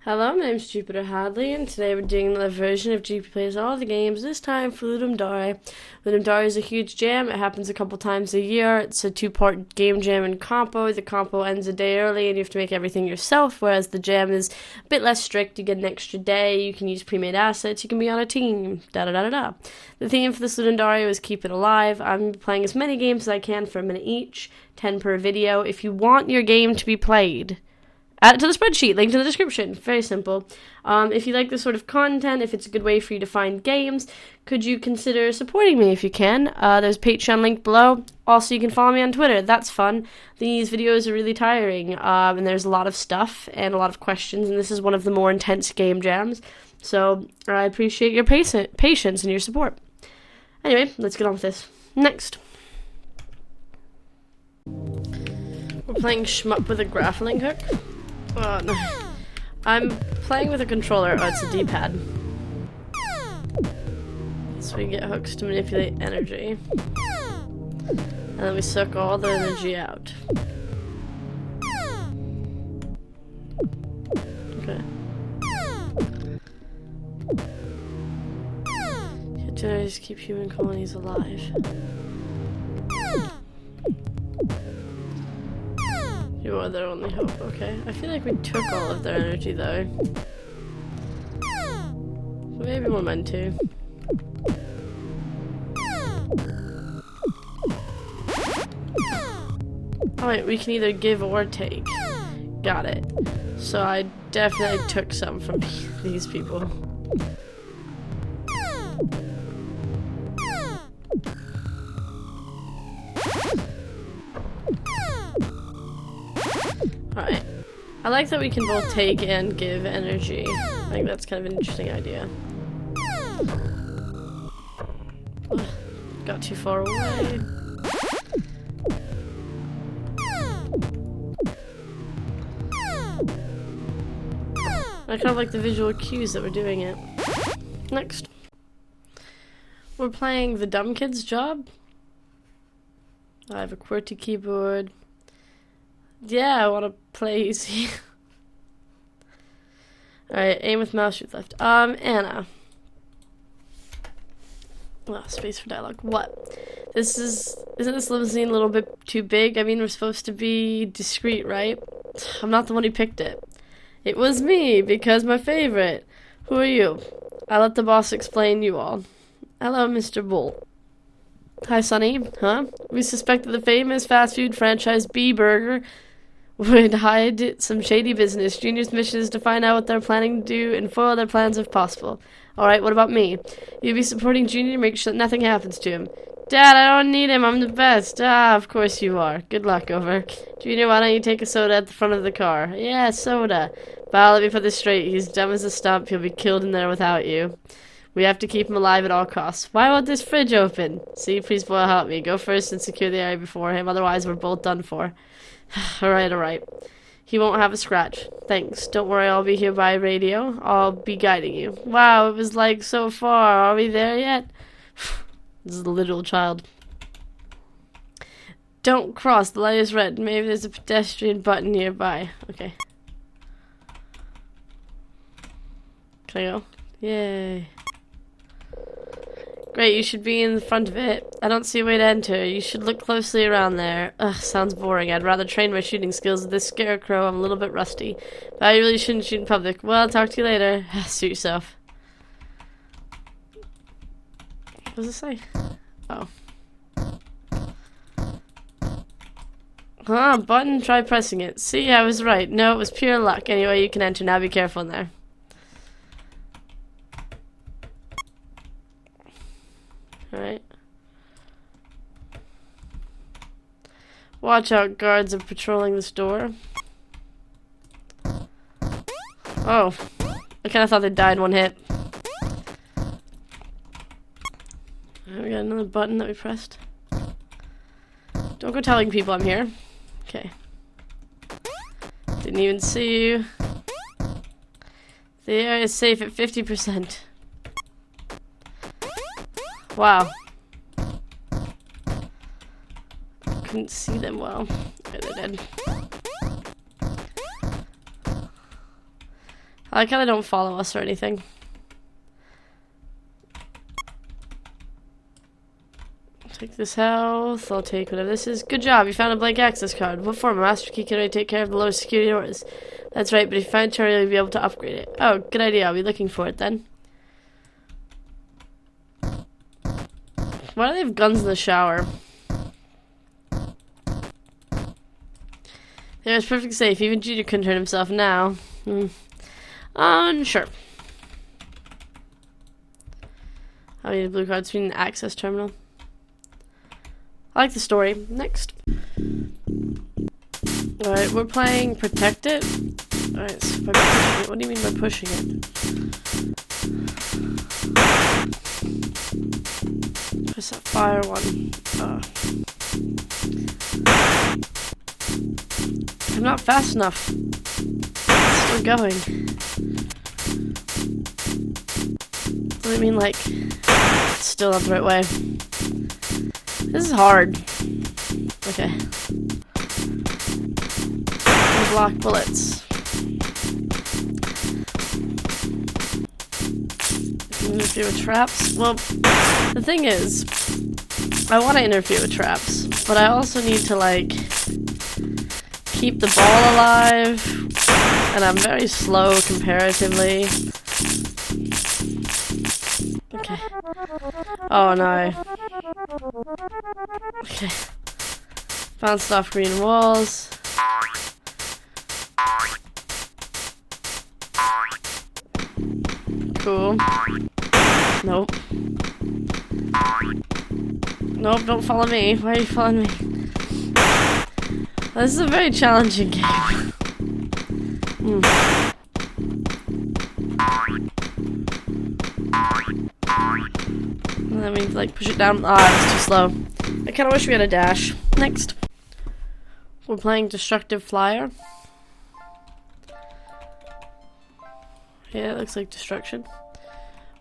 Hello, my name's Jupiter Hadley, and today we're doing another version of Jupi Plays All the Games, this time for Ludum Dare. Ludum Dare is a huge jam. It happens a couple times a year. It's a two-part game jam and compo. The compo ends a day early, and you have to make everything yourself, whereas the jam is a bit less strict. You get an extra day, you can use pre-made assets, you can be on a team, da-da-da-da-da. The theme for this Ludum Dare is Keep It Alive. I'm playing as many games as I can for a minute each, 10 per video. If you want your game to be played, add it to the spreadsheet, link to the description. Very simple. If you like this sort of content, if it's a good way for you to find games, could you consider supporting me if you can? There's a Patreon link below. Also, you can follow me on Twitter. That's fun. These videos are really tiring, and there's a lot of stuff and a lot of questions, and this is one of the more intense game jams. So I appreciate your patience and your support. Anyway, let's get on with this. Next. We're playing Shmup with a grappling hook. No. I'm playing with a controller. Oh, it's a D-pad. So we get hooks to manipulate energy. And then we suck all the energy out. Okay. Generators keep human colonies alive. You are their only hope, okay. I feel like we took all of their energy though. Maybe we're meant to. Oh wait, we can either give or take. Got it. So I definitely took some from these people. Alright. I like that we can both take and give energy. I think that's kind of an interesting idea. Ugh, got too far away. I kind of like the visual cues that we're doing it. Next. We're playing The Dumb Kid's Job. I have a QWERTY keyboard. Yeah, I want to play easy. Alright, aim with mouse, shoot left. Anna. Oh, space for dialogue. What? Isn't this limousine a little bit too big? I mean, we're supposed to be discreet, right? I'm not the one who picked it. It was me, because my favorite. Who are you? I let the boss explain you all. Hello, Mr. Bull. Hi, Sonny. Huh? We suspect that the famous fast food franchise B Burger would hide some shady business. Junior's mission is to find out what they're planning to do and foil their plans if possible. Alright, what about me? You'll be supporting Junior to make sure that nothing happens to him. Dad, I don't need him. I'm the best. Ah, of course you are. Good luck, over. Junior, why don't you take a soda at the front of the car? Yeah, soda. But let me put this straight. He's dumb as a stump. He'll be killed in there without you. We have to keep him alive at all costs. Why won't this fridge open? See, please, boy, help me. Go first and secure the area before him. Otherwise, we're both done for. Alright. He won't have a scratch. Thanks. Don't worry, I'll be here by radio. I'll be guiding you. Wow, it was like so far. Are we there yet? This is a literal child. Don't cross. The light is red. Maybe there's a pedestrian button nearby. Okay. Can I go? Yay. Great, you should be in the front of it. I don't see a way to enter. You should look closely around there. Ugh, sounds boring. I'd rather train my shooting skills with this scarecrow. I'm a little bit rusty. But I really shouldn't shoot in public. Well, I'll talk to you later. Suit yourself. What does it say? Oh. Button, try pressing it. See, I was right. No, it was pure luck. Anyway, you can enter now. Be careful in there. Alright. Watch out, guards are patrolling this door. Oh. I kinda thought they died in one hit. We got another button that we pressed. Don't go telling people I'm here. Okay. Didn't even see you. The area is safe at 50%. Wow. Couldn't see them well. Yeah, they did. I like how they don't follow us or anything. Take this health. I'll take whatever this is. Good job. You found a blank access card. What form? A master key can only take care of the lower security doors. That's right, but if you find Charlie, you'll be able to upgrade it. Oh, good idea. I'll be looking for it then. Why do they have guns in the shower? There's perfect safe. Even Junior couldn't hurt himself now. Unsure. I need a blue card between an access terminal. I like the story. Next. Alright, we're playing Protect It. Alright, so by pushing it, what do you mean by pushing it? Press that fire one. I'm not fast enough. It's still going. What do you mean, like, it's still not the right way? This is hard. Okay. Block bullets. Interfere with traps? Well, the thing is, I want to interfere with traps, but I also need to, like, keep the ball alive, and I'm very slow comparatively. Okay. Oh no. Okay. Bounced off green walls. Cool. Nope. Nope, don't follow me. Why are you following me? This is a very challenging game. Let me, like, push it down. Ah, it's too slow. I kinda wish we had a dash. Next. We're playing Destructive Flyer. Yeah, it looks like destruction.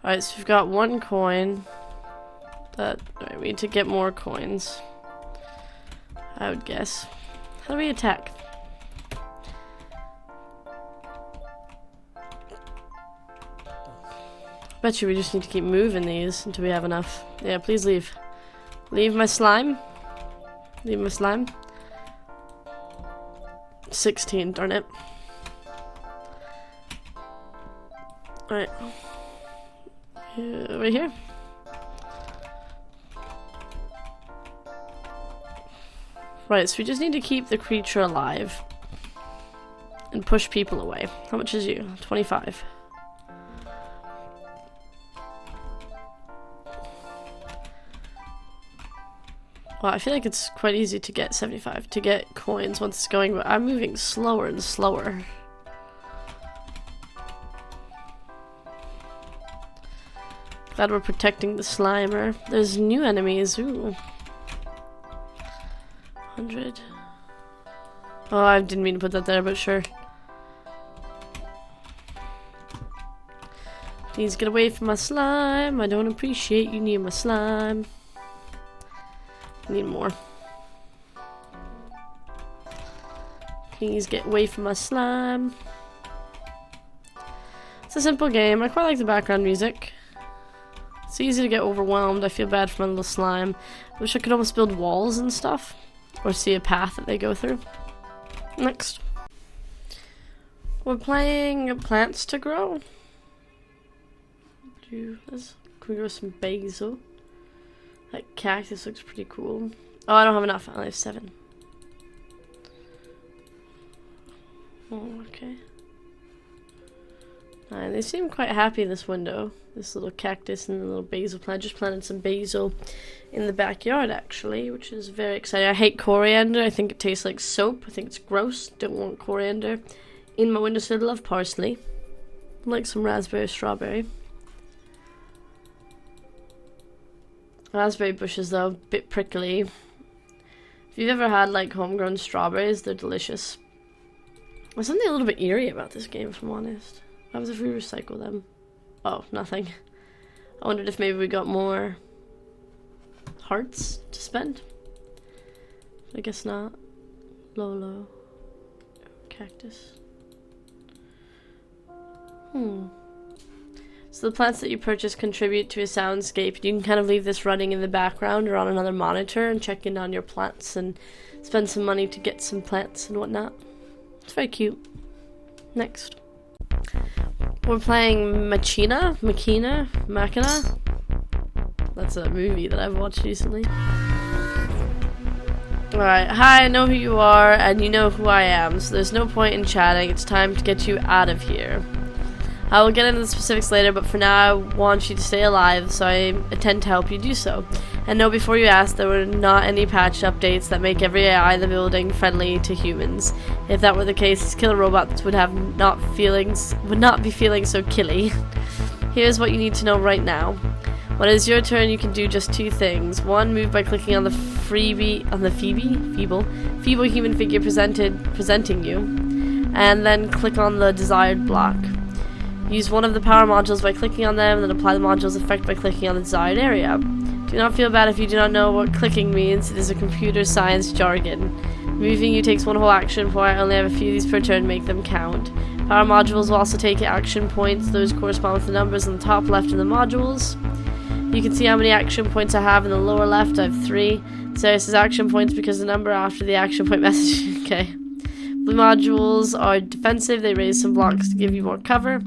Alright, so we've got one coin. Alright, we need to get more coins, I would guess. How do we attack? Bet you we just need to keep moving these until we have enough. Yeah, please leave. Leave my slime. Leave my slime. 16, darn it. Alright. Right here. Right, so we just need to keep the creature alive. And push people away. How much is you? 25. Well, I feel like it's quite easy to get 75, to get coins once it's going, but I'm moving slower and slower. Glad we're protecting the Slimer. There's new enemies, ooh. 100. Oh, I didn't mean to put that there, but sure. Please get away from my slime. I don't appreciate you near my slime. Need more. Please get away from my slime. It's a simple game. I quite like the background music. It's easy to get overwhelmed. I feel bad for my little slime. I wish I could almost build walls and stuff. Or see a path that they go through. Next. We're playing Plants to Grow. Can we grow some basil? That cactus looks pretty cool. Oh, I don't have enough. I only have 7. Oh, okay. They seem quite happy in this window. This little cactus and the little basil plant. I just planted some basil in the backyard, actually, which is very exciting. I hate coriander. I think it tastes like soap. I think it's gross. Don't want coriander in my windowsill. I love parsley. I like some raspberry, strawberry. Raspberry bushes, though, a bit prickly. If you've ever had, like, homegrown strawberries, they're delicious. There's something a little bit eerie about this game, if I'm honest. What happens if we recycle them? Oh, nothing. I wondered if maybe we got more hearts to spend. I guess not. Lolo. Cactus. So the plants that you purchase contribute to a soundscape. You can kind of leave this running in the background or on another monitor and check in on your plants and spend some money to get some plants and whatnot. It's very cute. Next. We're playing MACHINA? That's a movie that I've watched recently. Alright, hi, I know who you are, and you know who I am, so there's no point in chatting. It's time to get you out of here. I will get into the specifics later, but for now I want you to stay alive, so I intend to help you do so. And know before you ask, there were not any patch updates that make every AI in the building friendly to humans. If that were the case, these killer robots would not be feeling so killy. Here's what you need to know right now. When it is your turn, you can do just two things. One, move by clicking on the feeble human figure presenting you, and then click on the desired block. Use one of the power modules by clicking on them, and then apply the module's effect by clicking on the desired area. Do not feel bad if you do not know what clicking means. It is a computer science jargon. Moving you takes one whole action point. I only have a few of these per turn, make them count. Power modules will also take action points. Those correspond with the numbers on the top left of the modules. You can see how many action points I have in the lower left. I have 3. So this is action points because the number after the action point message. Okay. Blue modules are defensive. They raise some blocks to give you more cover.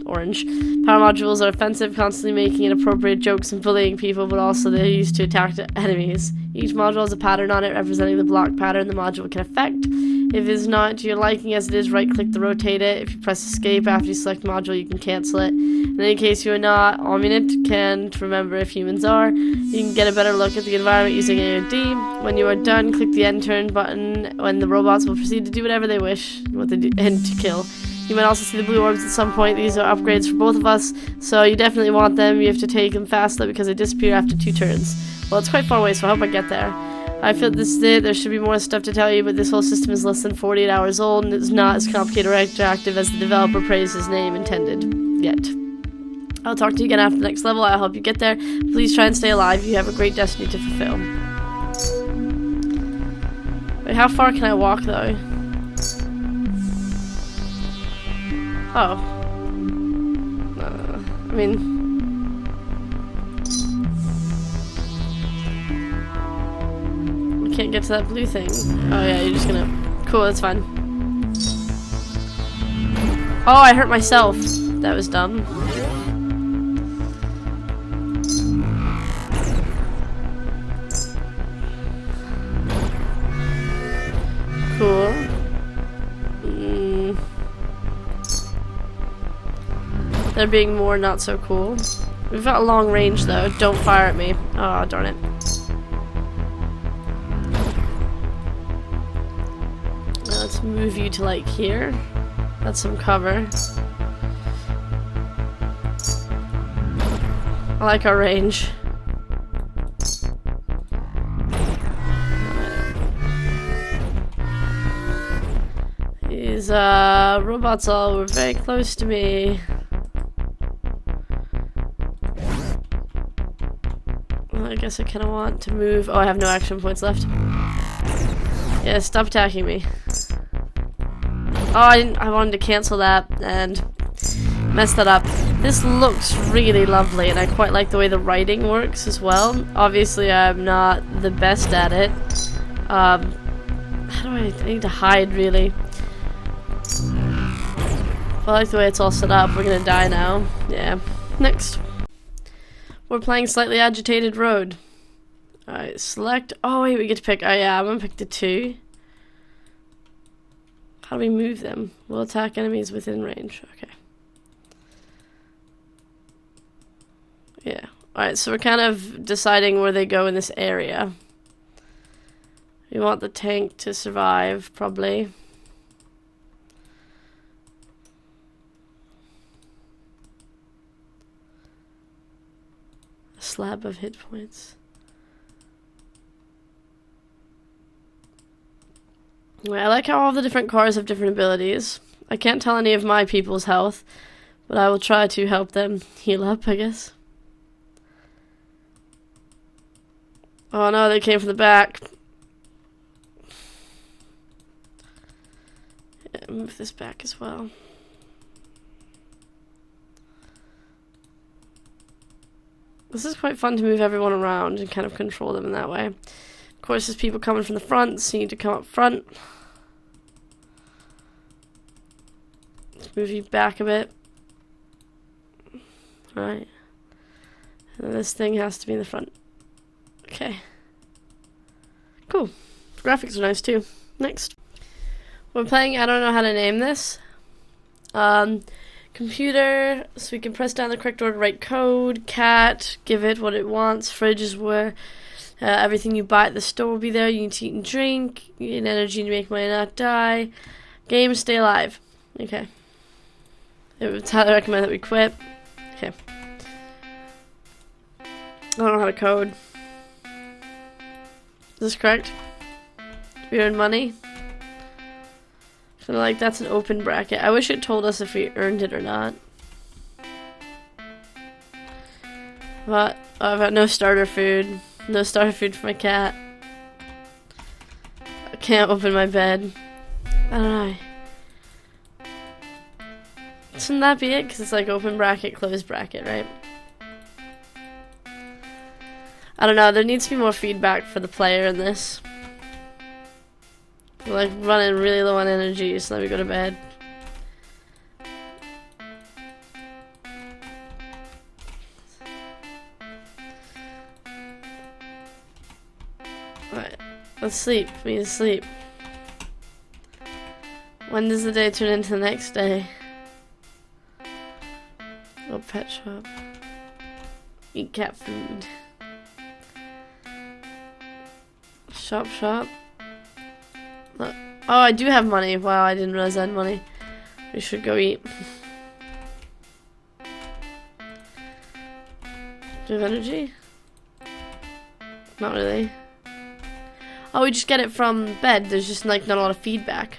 Orange. Power modules are offensive, constantly making inappropriate jokes and bullying people, but also they're used to attack enemies. Each module has a pattern on it representing the block pattern the module can affect. If it is not to your liking as it is, right-click to rotate it. If you press escape after you select module, you can cancel it. In any case you are not omniscient, can't remember if humans are, you can get a better look at the environment using A or D. When you are done, click the end turn button, when the robots will proceed to do whatever they wish, and to kill. You might also see the blue orbs at some point. These are upgrades for both of us, so you definitely want them. You have to take them fast though because they disappear after 2 turns. Well, it's quite far away, so I hope I get there. I feel this is it. There should be more stuff to tell you, but this whole system is less than 48 hours old and it's not as complicated or interactive as the developer praised his name intended. Yet. I'll talk to you again after the next level. I'll help you get there. Please try and stay alive. You have a great destiny to fulfill. Wait, how far can I walk though? Oh. I mean... we can't get to that blue thing. Oh yeah, you're just gonna... Cool, that's fine. Oh, I hurt myself. That was dumb. Cool. They're being more not so cool. We've got a long range though. Don't fire at me. Oh, darn it. Let's move you to like here. That's some cover. I like our range. These robots all were very close to me. I guess I kind of want to move. Oh, I have no action points left. Yeah, stop attacking me. Oh, I wanted to cancel that and messed that up. This looks really lovely, and I quite like the way the writing works as well. Obviously, I'm not the best at it. How do I need to hide, really? I like the way it's all set up. We're gonna die now. Yeah. Next. We're playing Slightly Agitated Road. Alright, select. Oh, wait, we get to pick. Oh, yeah, I'm gonna pick the 2. How do we move them? We'll attack enemies within range. Okay. Yeah. Alright, so we're kind of deciding where they go in this area. We want the tank to survive, probably. Slab of hit points. I like how all the different cars have different abilities. I can't tell any of my people's health, but I will try to help them heal up, I guess. Oh no, they came from the back. Yeah, move this back as well. This is quite fun to move everyone around and kind of control them in that way. Of course, there's people coming from the front, so you need to come up front. Let's move you back a bit. Alright. And this thing has to be in the front. Okay. Cool. The graphics are nice too. Next. We're playing, I don't know how to name this. Computer, so we can press down the correct order to write code. Cat, give it what it wants. Fridge is where everything you buy at the store will be there. You need to eat and drink. You need energy to make money, not die. Game, stay alive. Okay. It's highly recommend that we quit. Okay. I don't know how to code. Is this correct? We earn money? So like that's an open bracket. I wish it told us if we earned it or not. But I've got no starter food. No starter food for my cat. I can't open my bed. I don't know. Shouldn't that be it? Because it's like open bracket, closed bracket, right? I don't know. There needs to be more feedback for the player in this. We're like running really low on energy, so let me go to bed. Alright, let's sleep. We need to sleep. When does the day turn into the next day? Go pet shop. Eat cat food. Shop. Oh, I do have money. Wow, I didn't realize I had money. We should go eat. Do you have energy? Not really. Oh, we just get it from bed. There's just like not a lot of feedback.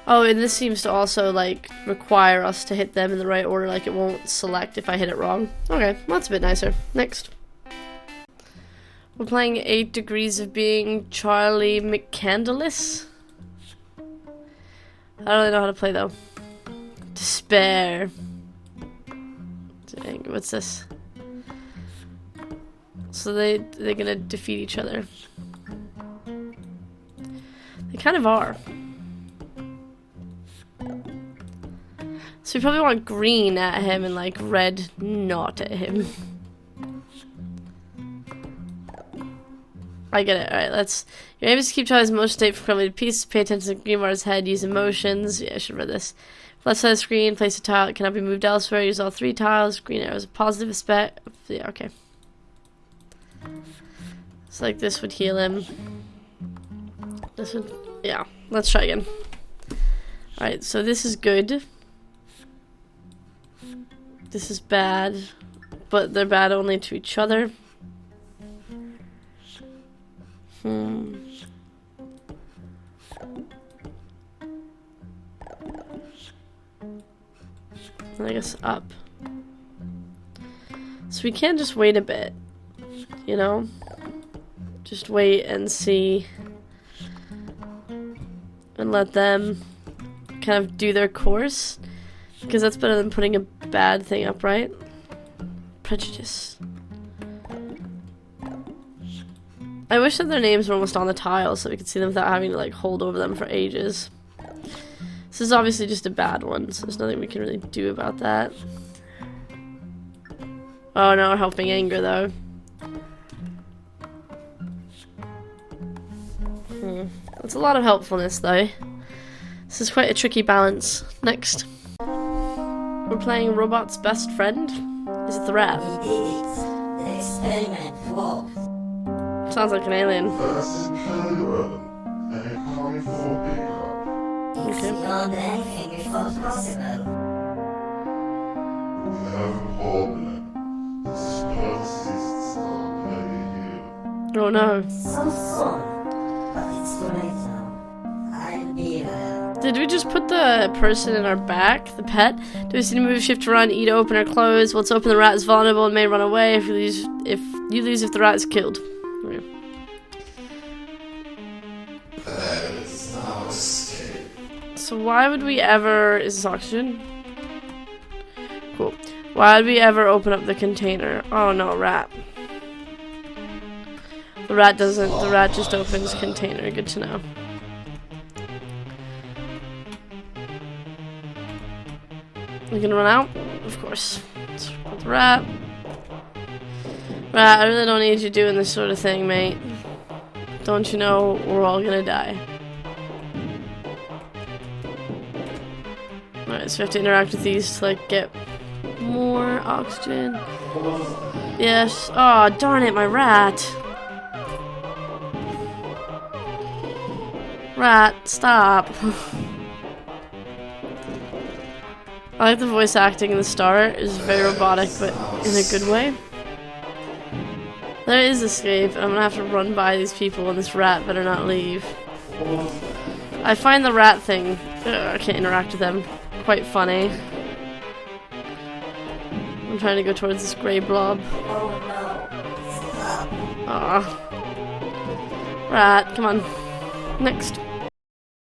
Oh, and this seems to also like require us to hit them in the right order. Like it won't select if I hit it wrong. Okay, well, that's a bit nicer. Next. We're playing 8 Degrees of Being Charlie McCandless. I don't really know how to play though. Despair. Dang, what's this? So they're gonna defeat each other. They kind of are. So we probably want green at him and like red not at him. I get it. Alright, let's... Your aim is to keep Charlie's emotion state from crumbling to pieces. Pay attention to the green bar's head. Use emotions. Yeah, I should read this. Left side of the screen. Place a tile. It cannot be moved elsewhere. Use all 3 tiles. Green arrow is a positive aspect. Yeah, okay. It's like this would heal him. This would... Yeah. Let's try again. Alright, so this is good. This is bad. But they're bad only to each other. I guess up. So we can just wait a bit, you know? Just wait and see. And let them kind of do their course. Because that's better than putting a bad thing up, right? Prejudice. I wish that their names were almost on the tile so we could see them without having to like hold over them for ages. This is obviously just a bad one, so there's nothing we can really do about that. Oh no, we're helping anger though. That's a lot of helpfulness though. This is quite a tricky balance. Next. We're playing Robot's Best Friend. Is it the rat? The experiment worked. Sounds like an alien. First and coming for pickup. It's beyond anything we thought possible. We have a problem. The scientists are very here. Oh no. So soon, but it's too late now. I'll be there. Did we just put the person in our back, the pet? Do we see to move, shift to run, eat, open, or close? Once open, the rat is vulnerable and may run away. If you lose if the rat is killed. Okay. There is no escape. So why would we ever... Is this oxygen? Cool. Why would we ever open up the container? Oh no, rat. The rat doesn't. The rat just opens container. Good to know. We can run out? Of course. Let's run with the rat. Rat, I really don't need you doing this sort of thing, mate. Don't you know we're all gonna die? Alright, so we have to interact with these to like get more oxygen. Yes. Oh, darn it, my rat. Rat, stop. I like the voice acting in the start. It's very robotic, but in a good way. There is escape, and I'm gonna have to run by these people, and this rat better not leave. I find the rat thing, I can't interact with them, quite funny. I'm trying to go towards this gray blob. Aww. Rat, come on. Next.